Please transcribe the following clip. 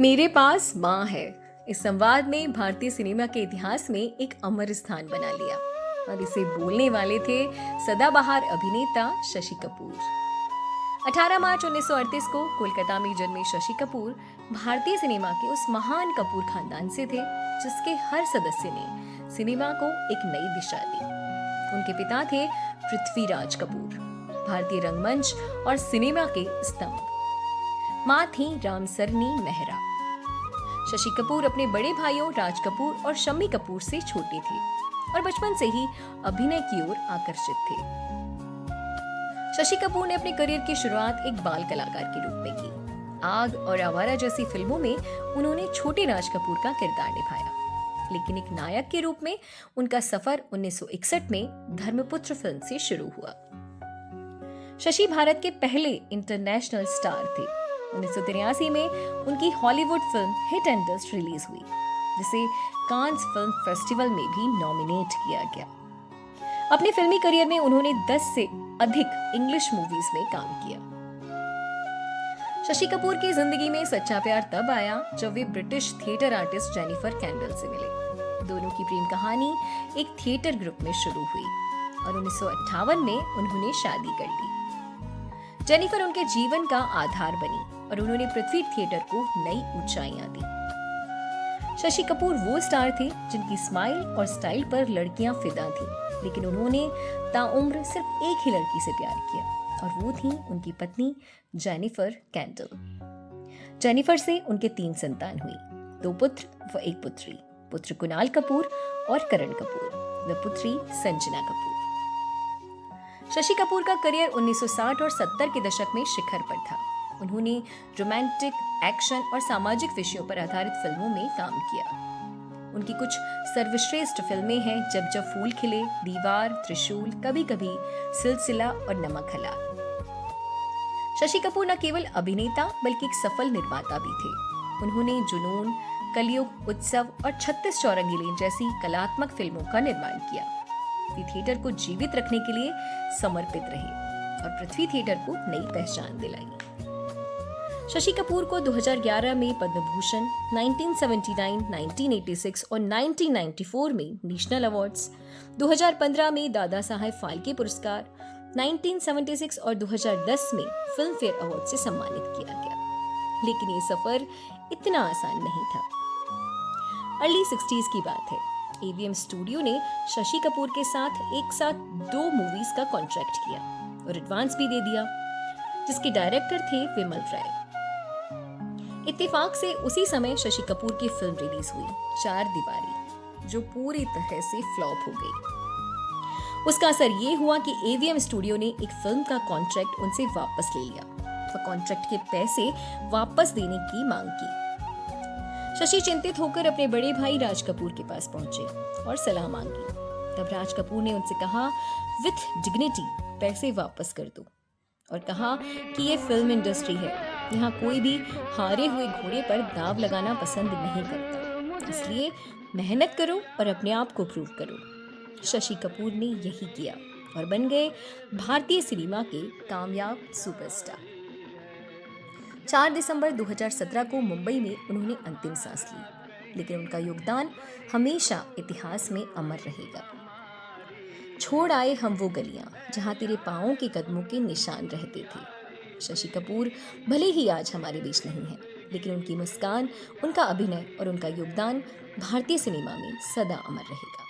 मेरे पास माँ है। इस संवाद ने भारतीय सिनेमा के इतिहास में एक अमर स्थान बना लिया और इसे बोलने वाले थे सदाबहार अभिनेता शशि कपूर। 18 मार्च 1938 को कोलकाता में जन्मे शशि कपूर भारतीय सिनेमा के उस महान कपूर खानदान से थे जिसके हर सदस्य ने सिनेमा को एक नई दिशा दी। उनके पिता थे पृथ्वीराज कपूर, भारतीय रंगमंच और सिनेमा के स्तंभ। माँ थी रामसरनी मेहरा। शशि कपूर अपने बड़े भाइयों राज कपूर और शम्मी कपूर से छोटे थे और बचपन से ही अभिनय की ओर आकर्षित थे। शशि कपूर ने अपने करियर की शुरुआत एक बाल कलाकार के रूप में की। आग और आवारा जैसी फिल्मों में उन्होंने छोटे राज कपूर का किरदार निभाया, लेकिन एक नायक के रूप में उनका सफर 1961 में धर्मपुत्र फिल्म से शुरू हुआ। शशि भारत के पहले इंटरनेशनल स्टार थे। 1983 में उनकी Hollywood film hit and dust release हुई, जिसे कांस फिल्म फेस्टिवल में भी नॉमिनेट किया गया। अपने फिल्मी करियर में उन्होंने 10 से अधिक इंग्लिश मूवीज में काम किया। शशि कपूर की जिंदगी में सच्चा प्यार तब आया जब वे British theatre artist Jennifer Kendal से मिले। दोनों की प्रेम कहानी एक थिएटर ग्रुप में शुरू हुई और 1958 में उन्होंने शादी कर ली। जेनिफर उनके जीवन का आधार बनी और उन्होंने पृथ्वी थिएटर को नई ऊंचाइयां दी। शशि कपूर वो स्टार थे जिनकी स्माइल और स्टाइल पर लड़कियां फिदा थीं, लेकिन उन्होंने ताउम्र सिर्फ एक ही लड़की से प्यार किया और वो थी उनकी पत्नी जेनिफर कैंडल। जेनिफर से उनके 3 संतान हुई, 2 पुत्र व 1 पुत्री। पुत्र कुणाल कपूर और करण कपूर व पुत्री संजना कपूर। शशि कपूर का करियर 1960 और 70 के दशक में शिखर पर था। उन्होंने रोमांटिक, एक्शन और सामाजिक विषयों पर आधारित फिल्मों में काम किया। उनकी कुछ सर्वश्रेष्ठ फिल्में हैं जब जब फूल खिले, दीवार, त्रिशूल, कभी कभी, सिलसिला और नमक हलाल। शशि कपूर न केवल अभिनेता बल्कि एक सफल निर्माता भी थे। उन्होंने जुनून, कलयुग, उत्सव और 36 चौरंगी जैसी कलात्मक फिल्मों का निर्माण किया। वे थिएटर को जीवित रखने के लिए समर्पित रहे और पृथ्वी थिएटर को नई पहचान दिलाई। शशि कपूर को 2011 में पद्म भूषण, 1979, 1986 और 1994 में नेशनल अवार्ड्स, 2015 में दादा साहेब फाल्के पुरस्कार, 1976 और 2010 में फिल्म फेयर अवार्ड से सम्मानित किया गया। लेकिन ये सफर इतना आसान नहीं था। अर्ली 60s की बात है। एवीएम स्टूडियो ने शशि कपूर के साथ एक साथ 2 मूवीज का कॉन्ट्रैक्ट किया और एडवांस भी दे दिया, जिसके डायरेक्टर थे विमल राय। इत्तेफाक से उसी समय शशि कपूर की फिल्म रिलीज हुई, 4 दीवारी, जो पूरी तरह से फ्लॉप हो गई। उसका असर ये हुआ कि एवीएम स्टूडियो ने एक फिल्म का कॉन्ट्रैक्ट उनसे वापस ले लिया और कॉन्ट्रैक्ट के पैसे वापस देने की मांग की। शशि चिंतित होकर अपने बड़े भाई राज कपूर के पास पहुंचे और सलाह मांगी। तब राज कपूर ने उनसे कहा, विथ डिग्निटी पैसे वापस कर दो, और कहा कि ये फिल्म इंडस्ट्री है, यहाँ कोई भी हारे हुए घोड़े पर दाव लगाना पसंद नहीं करता, इसलिए मेहनत करो और अपने आप को प्रूव करो। शशि कपूर ने यही किया और बन गए भारतीय सिनेमा के कामयाब सुपरस्टार। 4 दिसंबर 2017 को मुंबई में उन्होंने अंतिम सांस ली, लेकिन उनका योगदान हमेशा इतिहास में अमर रहेगा। छोड़ आए हम वो गलियां जहां तेरे पांवों के कदमों के निशान रहते थे। शशि कपूर भले ही आज हमारे बीच नहीं है, लेकिन उनकी मुस्कान, उनका अभिनय और उनका योगदान भारतीय सिनेमा में सदा अमर रहेगा।